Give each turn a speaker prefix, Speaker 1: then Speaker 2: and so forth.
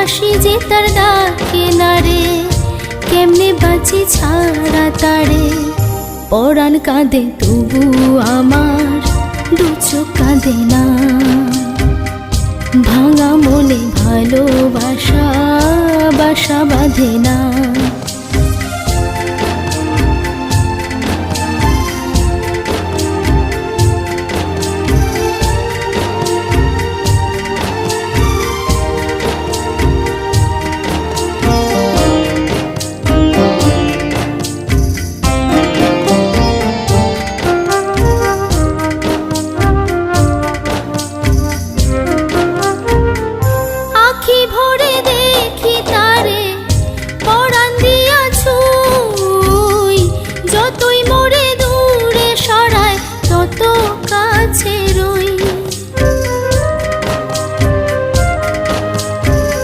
Speaker 1: হাসি যে তার ডাকে না রে, কেমনে বাঁচি ছাড়া তারে। পরাণ কাঁদে তবু আমার দু চোখ কাঁদে না, ভাঙা মনে ভালোবাসা বাসা বাঁধে না। আখি ভরে দেখি